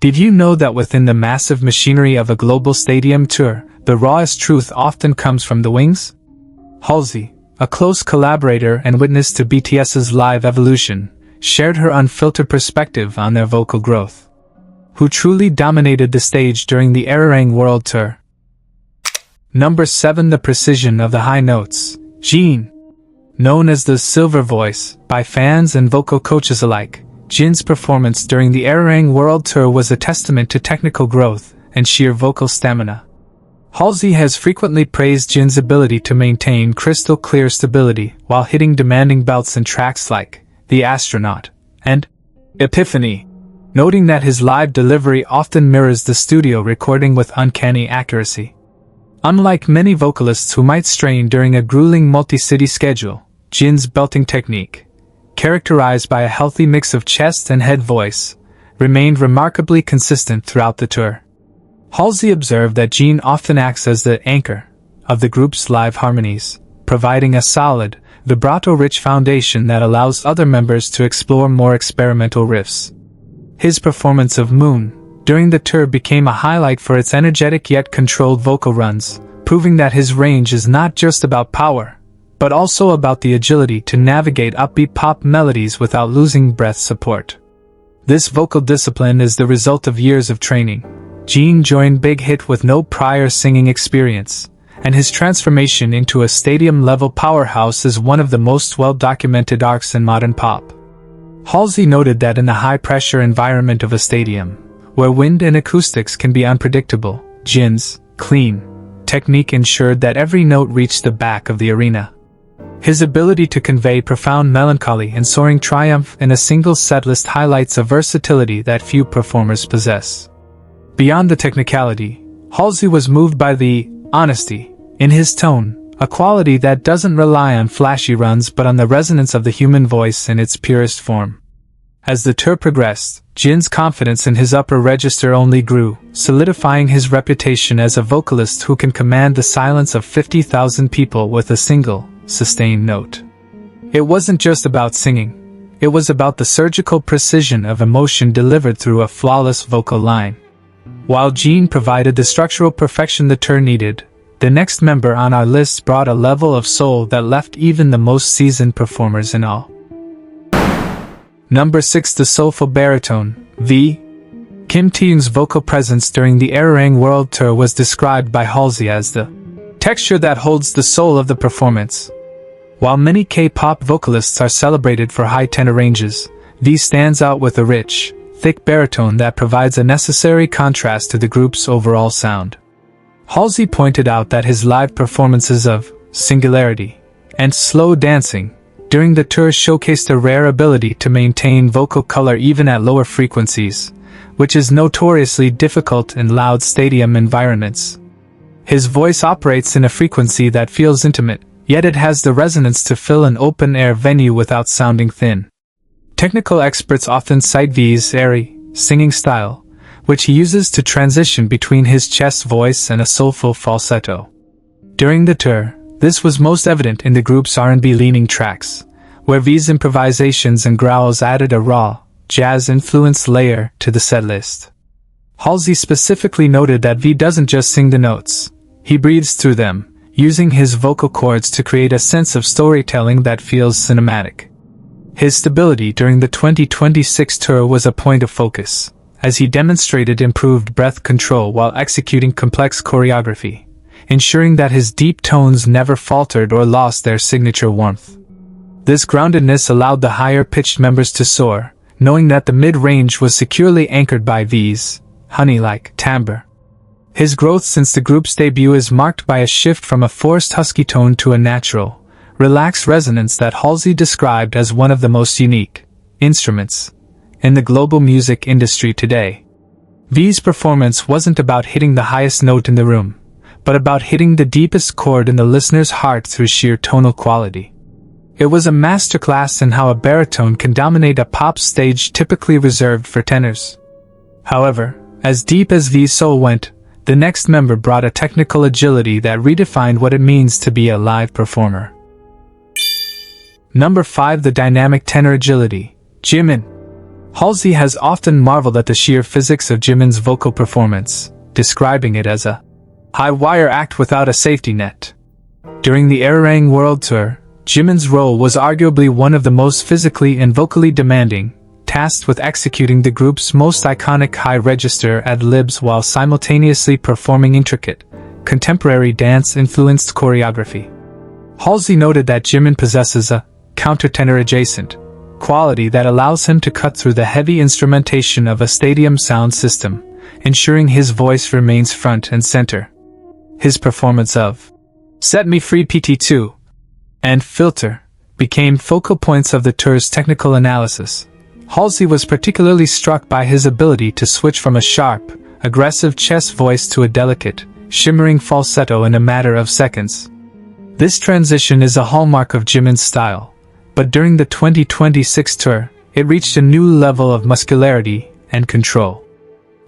Did you know that within the massive machinery of a global stadium tour, the rawest truth often comes from the wings? Halsey, a close collaborator and witness to BTS's live evolution, shared her unfiltered perspective on their vocal growth. Who truly dominated the stage during the Arirang World Tour? Number 7. The precision of the high notes. Jimin. Known as the Silver Voice by fans and vocal coaches alike, Jin's performance during the Arirang World Tour was a testament to technical growth and sheer vocal stamina. Halsey has frequently praised Jin's ability to maintain crystal-clear stability while hitting demanding belts in tracks like The Astronaut and Epiphany, noting that his live delivery often mirrors the studio recording with uncanny accuracy. Unlike many vocalists who might strain during a grueling multi-city schedule, Jin's belting technique, characterized by a healthy mix of chest and head voice, remained remarkably consistent throughout the tour. Halsey observed that Jin often acts as the anchor of the group's live harmonies, providing a solid, vibrato-rich foundation that allows other members to explore more experimental riffs. His performance of Moon during the tour became a highlight for its energetic yet controlled vocal runs, proving that his range is not just about power, but also about the agility to navigate upbeat pop melodies without losing breath support. This vocal discipline is the result of years of training. Jin joined Big Hit with no prior singing experience, and his transformation into a stadium-level powerhouse is one of the most well-documented arcs in modern pop. Halsey noted that in the high-pressure environment of a stadium, where wind and acoustics can be unpredictable, Jin's clean technique ensured that every note reached the back of the arena. His ability to convey profound melancholy and soaring triumph in a single setlist highlights a versatility that few performers possess. Beyond the technicality, Halsey was moved by the honesty in his tone, a quality that doesn't rely on flashy runs but on the resonance of the human voice in its purest form. As the tour progressed, Jin's confidence in his upper register only grew, solidifying his reputation as a vocalist who can command the silence of 50,000 people with a single, sustained note. It wasn't just about singing. It was about the surgical precision of emotion delivered through a flawless vocal line. While Jin provided the structural perfection the tour needed, the next member on our list brought a level of soul that left even the most seasoned performers in awe. Number 6. The soulful baritone, V. Kim Taehyung's vocal presence during the Arirang World Tour was described by Halsey as the texture that holds the soul of the performance. While many K-pop vocalists are celebrated for high tenor ranges, V stands out with a rich, thick baritone that provides a necessary contrast to the group's overall sound. Halsey pointed out that his live performances of Singularity and Slow Dancing during the tour showcased a rare ability to maintain vocal color even at lower frequencies, which is notoriously difficult in loud stadium environments. His voice operates in a frequency that feels intimate, yet it has the resonance to fill an open-air venue without sounding thin. Technical experts often cite V's airy singing style, which he uses to transition between his chest voice and a soulful falsetto. During the tour, this was most evident in the group's R&B-leaning tracks, where V's improvisations and growls added a raw, jazz-influenced layer to the setlist. Halsey specifically noted that V doesn't just sing the notes, he breathes through them, using his vocal cords to create a sense of storytelling that feels cinematic. His stability during the 2026 tour was a point of focus, as he demonstrated improved breath control while executing complex choreography, ensuring that his deep tones never faltered or lost their signature warmth. This groundedness allowed the higher-pitched members to soar, knowing that the mid-range was securely anchored by V's honey-like timbre. His growth since the group's debut is marked by a shift from a forced husky tone to a natural, relaxed resonance that Halsey described as one of the most unique instruments in the global music industry today. V's performance wasn't about hitting the highest note in the room, but about hitting the deepest chord in the listener's heart through sheer tonal quality. It was a masterclass in how a baritone can dominate a pop stage typically reserved for tenors. However, as deep as V's soul went, the next member brought a technical agility that redefined what it means to be a live performer. Number 5. The dynamic tenor agility, Jimin. Halsey has often marveled at the sheer physics of Jimin's vocal performance, describing it as a high-wire act without a safety net. During the Arirang World Tour, Jimin's role was arguably one of the most physically and vocally demanding, tasked with executing the group's most iconic high-register ad-libs while simultaneously performing intricate, contemporary dance-influenced choreography. Halsey noted that Jimin possesses a countertenor adjacent quality that allows him to cut through the heavy instrumentation of a stadium sound system, ensuring his voice remains front and center. His performance of Set Me Free PT2 and Filter became focal points of the tour's technical analysis. Halsey was particularly struck by his ability to switch from a sharp, aggressive chest voice to a delicate, shimmering falsetto in a matter of seconds. This transition is a hallmark of Jimin's style, but during the 2026 tour, it reached a new level of muscularity and control.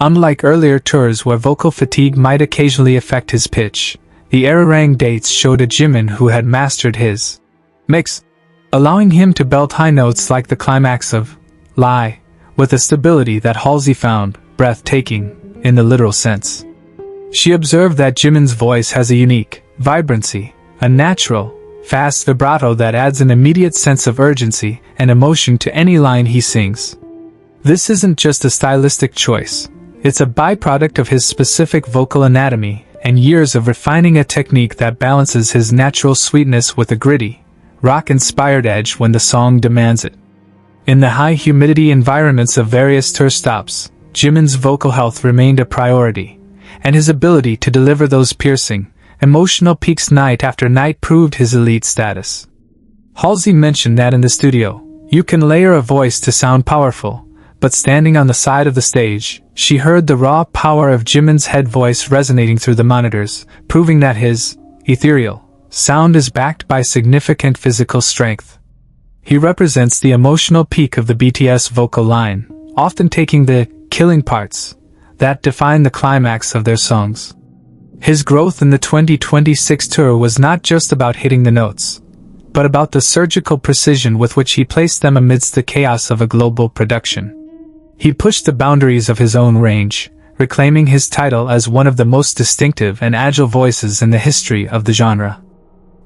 Unlike earlier tours where vocal fatigue might occasionally affect his pitch, the Arirang dates showed a Jimin who had mastered his mix, allowing him to belt high notes like the climax of Lie, with a stability that Halsey found breathtaking in the literal sense. She observed that Jimin's voice has a unique vibrancy, a natural, fast vibrato that adds an immediate sense of urgency and emotion to any line he sings. This isn't just a stylistic choice, it's a byproduct of his specific vocal anatomy and years of refining a technique that balances his natural sweetness with a gritty, rock-inspired edge when the song demands it. In the high-humidity environments of various tour stops, Jimin's vocal health remained a priority, and his ability to deliver those piercing, emotional peaks night after night proved his elite status. Halsey mentioned that in the studio, you can layer a voice to sound powerful, but standing on the side of the stage, she heard the raw power of Jimin's head voice resonating through the monitors, proving that his ethereal sound is backed by significant physical strength. He represents the emotional peak of the BTS vocal line, often taking the killing parts that define the climax of their songs. His growth in the 2026 tour was not just about hitting the notes, but about the surgical precision with which he placed them amidst the chaos of a global production. He pushed the boundaries of his own range, reclaiming his title as one of the most distinctive and agile voices in the history of the genre.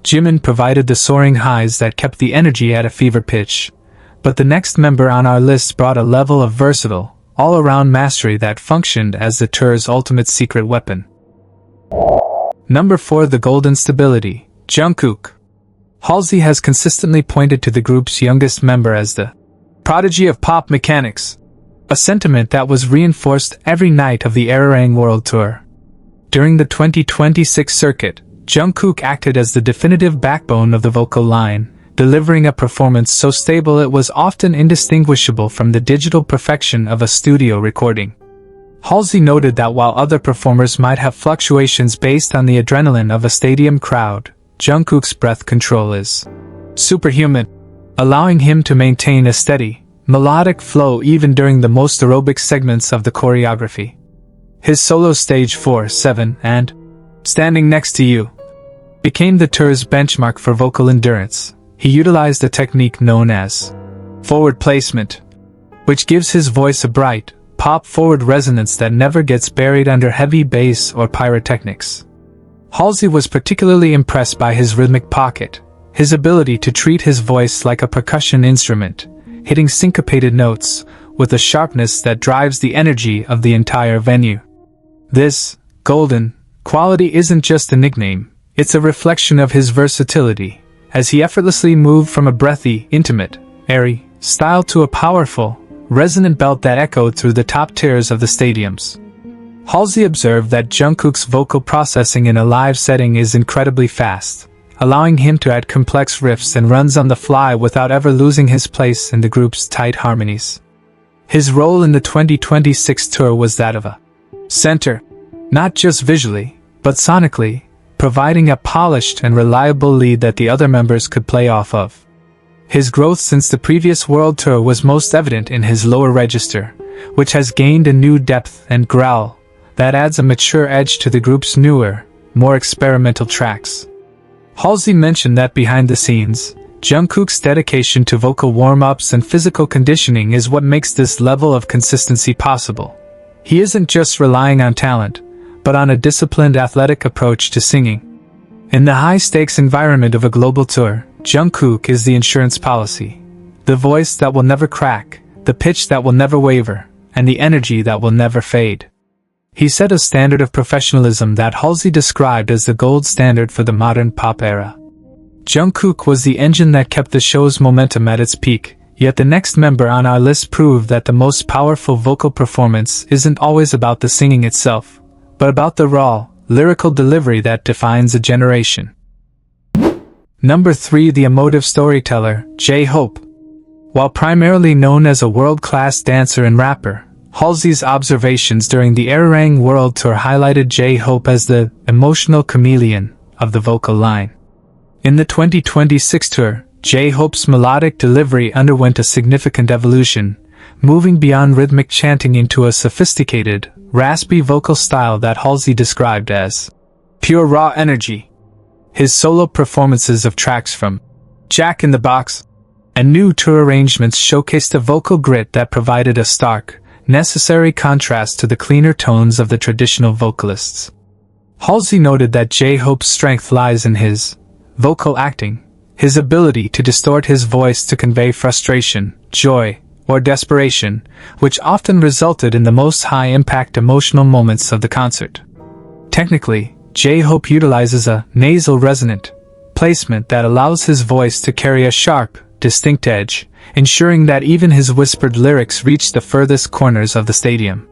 Jimin provided the soaring highs that kept the energy at a fever pitch, but the next member on our list brought a level of versatile, all-around mastery that functioned as the tour's ultimate secret weapon. Number 4. The Golden Stability, Jungkook. Halsey has consistently pointed to the group's youngest member as the prodigy of pop mechanics, a sentiment that was reinforced every night of the Arirang World Tour. During the 2026 circuit, Jungkook acted as the definitive backbone of the vocal line, delivering a performance so stable it was often indistinguishable from the digital perfection of a studio recording. Halsey noted that while other performers might have fluctuations based on the adrenaline of a stadium crowd, Jungkook's breath control is superhuman, allowing him to maintain a steady, melodic flow even during the most aerobic segments of the choreography. His solo stage 4, 7, and Standing Next to You became the tour's benchmark for vocal endurance. He utilized a technique known as forward placement, which gives his voice a bright, pop-forward resonance that never gets buried under heavy bass or pyrotechnics. Halsey was particularly impressed by his rhythmic pocket, his ability to treat his voice like a percussion instrument, hitting syncopated notes with a sharpness that drives the energy of the entire venue. This golden quality isn't just a nickname, it's a reflection of his versatility, as he effortlessly moved from a breathy, intimate, airy style to a powerful, resonant belt that echoed through the top tiers of the stadiums. Halsey observed that Jungkook's vocal processing in a live setting is incredibly fast, allowing him to add complex riffs and runs on the fly without ever losing his place in the group's tight harmonies. His role in the 2026 tour was that of a center, not just visually, but sonically, providing a polished and reliable lead that the other members could play off of. His growth since the previous world tour was most evident in his lower register, which has gained a new depth and growl that adds a mature edge to the group's newer, more experimental tracks. Halsey mentioned that behind the scenes, Jungkook's dedication to vocal warm-ups and physical conditioning is what makes this level of consistency possible. He isn't just relying on talent, but on a disciplined athletic approach to singing. In the high-stakes environment of a global tour, Jungkook is the insurance policy. The voice that will never crack, the pitch that will never waver, and the energy that will never fade. He set a standard of professionalism that Halsey described as the gold standard for the modern pop era. Jungkook was the engine that kept the show's momentum at its peak, yet the next member on our list proved that the most powerful vocal performance isn't always about the singing itself, but about the raw, lyrical delivery that defines a generation. Number 3. The emotive storyteller, J-Hope. While primarily known as a world-class dancer and rapper, Halsey's observations during the Arirang World Tour highlighted J-Hope as the emotional chameleon of the vocal line. In the 2026 tour, J-Hope's melodic delivery underwent a significant evolution, moving beyond rhythmic chanting into a sophisticated, raspy vocal style that Halsey described as pure raw energy. His solo performances of tracks from Jack in the Box and new tour arrangements showcased a vocal grit that provided a stark, necessary contrast to the cleaner tones of the traditional vocalists. Halsey noted that J-Hope's strength lies in his vocal acting, his ability to distort his voice to convey frustration, joy, or desperation, which often resulted in the most high-impact emotional moments of the concert. Technically, J-Hope utilizes a nasal resonant placement that allows his voice to carry a sharp, distinct edge, ensuring that even his whispered lyrics reach the furthest corners of the stadium.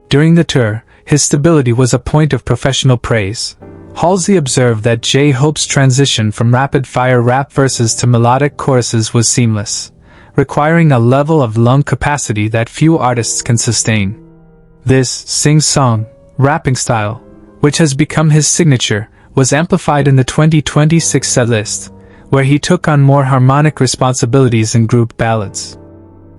During the tour, his stability was a point of professional praise. Halsey observed that J-Hope's transition from rapid-fire rap verses to melodic choruses was seamless, requiring a level of lung capacity that few artists can sustain. This sing-song, rapping style, which has become his signature, was amplified in the 2026 setlist, where he took on more harmonic responsibilities in group ballads.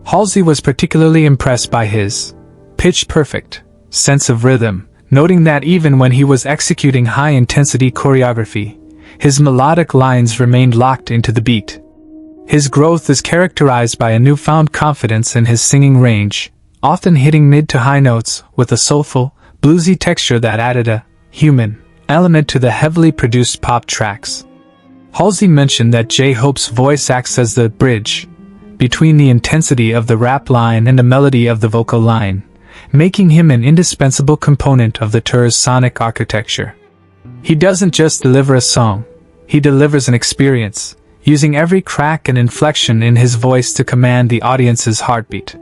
Halsey was particularly impressed by his pitch-perfect sense of rhythm, noting that even when he was executing high-intensity choreography, his melodic lines remained locked into the beat. His growth is characterized by a newfound confidence in his singing range, often hitting mid to high notes with a soulful, bluesy texture that added a human element to the heavily produced pop tracks. Halsey mentioned that J-Hope's voice acts as the bridge between the intensity of the rap line and the melody of the vocal line, making him an indispensable component of the tour's sonic architecture. He doesn't just deliver a song, he delivers an experience, using every crack and inflection in his voice to command the audience's heartbeat.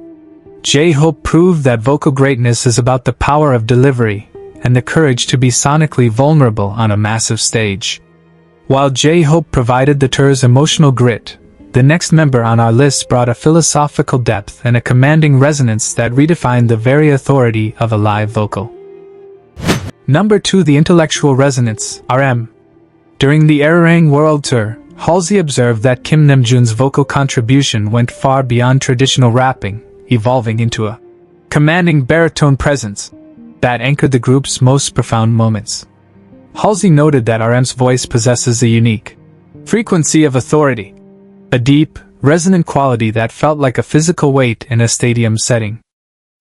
J-Hope proved that vocal greatness is about the power of delivery and the courage to be sonically vulnerable on a massive stage. While J-Hope provided the tour's emotional grit, the next member on our list brought a philosophical depth and a commanding resonance that redefined the very authority of a live vocal. Number 2. The intellectual resonance, RM. During the Arirang World Tour, Halsey observed that Kim Namjoon's vocal contribution went far beyond traditional rapping, evolving into a commanding baritone presence that anchored the group's most profound moments. Halsey noted that RM's voice possesses a unique frequency of authority, a deep, resonant quality that felt like a physical weight in a stadium setting.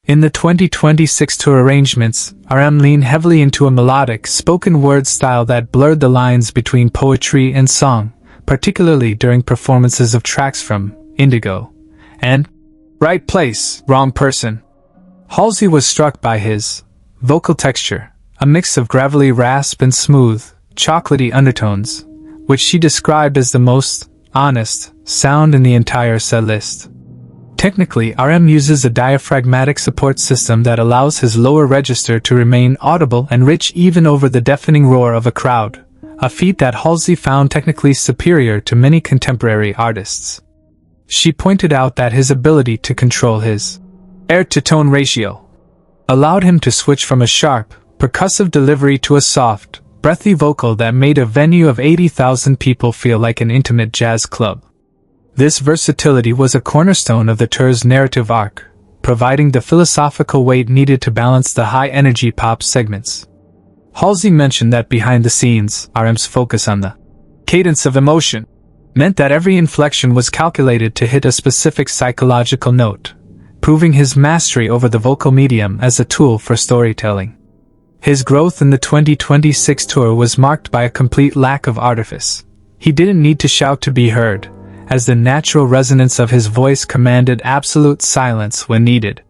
In the 2026 tour arrangements, RM leaned heavily into a melodic, spoken word style that blurred the lines between poetry and song, particularly during performances of tracks from Indigo and Right Place, Wrong Person. Halsey was struck by his vocal texture, a mix of gravelly rasp and smooth, chocolatey undertones, which she described as the most honest sound in the entire setlist. Technically, RM uses a diaphragmatic support system that allows his lower register to remain audible and rich even over the deafening roar of a crowd, a feat that Halsey found technically superior to many contemporary artists. She pointed out that his ability to control his air-to-tone ratio allowed him to switch from a sharp, percussive delivery to a soft, breathy vocal that made a venue of 80,000 people feel like an intimate jazz club. This versatility was a cornerstone of the tour's narrative arc, providing the philosophical weight needed to balance the high-energy pop segments. Halsey mentioned that behind the scenes, RM's focus on the cadence of emotion meant that every inflection was calculated to hit a specific psychological note, proving his mastery over the vocal medium as a tool for storytelling. His growth in the 2026 tour was marked by a complete lack of artifice. He didn't need to shout to be heard, as the natural resonance of his voice commanded absolute silence when needed.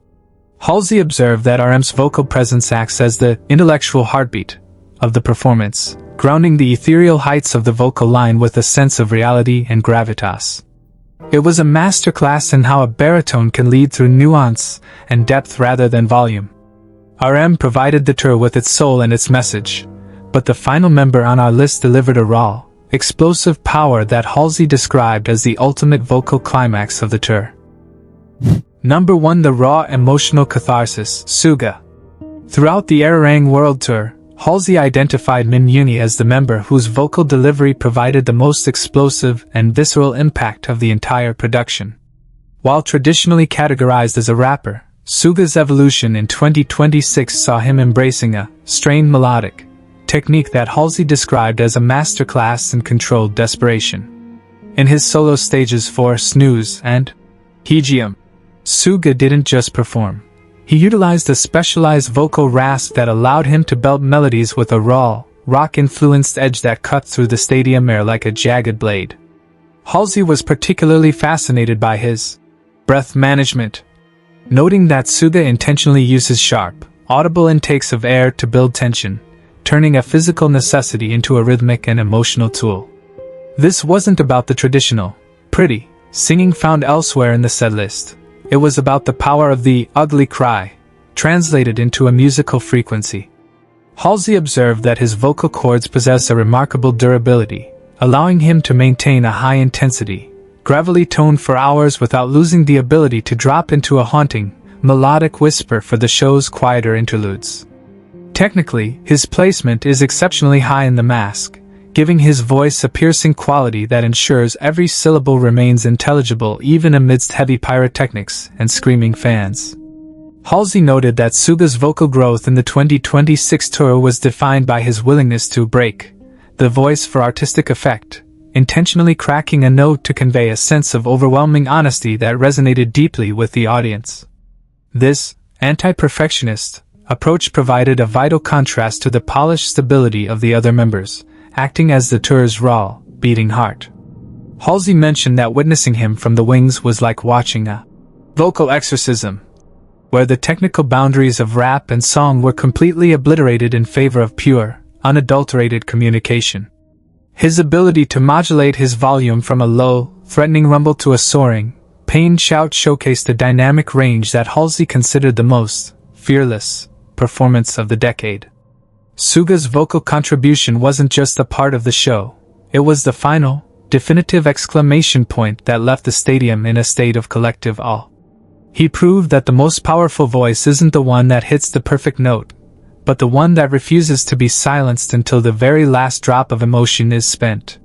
Halsey observed that RM's vocal presence acts as the intellectual heartbeat of the performance, grounding the ethereal heights of the vocal line with a sense of reality and gravitas. It was a masterclass in how a baritone can lead through nuance and depth rather than volume. RM provided the tour with its soul and its message, but the final member on our list delivered a raw, explosive power that Halsey described as the ultimate vocal climax of the tour. Number 1. The raw emotional catharsis, Suga. Throughout the Arirang World Tour, Halsey identified Min Yoonhee as the member whose vocal delivery provided the most explosive and visceral impact of the entire production. While traditionally categorized as a rapper, Suga's evolution in 2026 saw him embracing a strained melodic technique that Halsey described as a masterclass in controlled desperation. In his solo stages for Snooze and Hegium, Suga didn't just perform. He utilized a specialized vocal rasp that allowed him to belt melodies with a raw, rock-influenced edge that cut through the stadium air like a jagged blade. Halsey was particularly fascinated by his breath management, noting that Suga intentionally uses sharp, audible intakes of air to build tension, turning a physical necessity into a rhythmic and emotional tool. This wasn't about the traditional, pretty, singing found elsewhere in the setlist. It was about the power of the ugly cry, translated into a musical frequency. Halsey observed that his vocal cords possess a remarkable durability, allowing him to maintain a high-intensity, gravelly tone for hours without losing the ability to drop into a haunting, melodic whisper for the show's quieter interludes. Technically, his placement is exceptionally high in the mask, giving his voice a piercing quality that ensures every syllable remains intelligible even amidst heavy pyrotechnics and screaming fans. Halsey noted that Suga's vocal growth in the 2026 tour was defined by his willingness to break the voice for artistic effect, intentionally cracking a note to convey a sense of overwhelming honesty that resonated deeply with the audience. This anti-perfectionist approach provided a vital contrast to the polished stability of the other members, acting as the tour's raw, beating heart. Halsey mentioned that witnessing him from the wings was like watching a vocal exorcism, where the technical boundaries of rap and song were completely obliterated in favor of pure, unadulterated communication. His ability to modulate his volume from a low, threatening rumble to a soaring, pained shout showcased a dynamic range that Halsey considered the most fearless performance of the decade. Suga's vocal contribution wasn't just a part of the show, it was the final, definitive exclamation point that left the stadium in a state of collective awe. He proved that the most powerful voice isn't the one that hits the perfect note, but the one that refuses to be silenced until the very last drop of emotion is spent.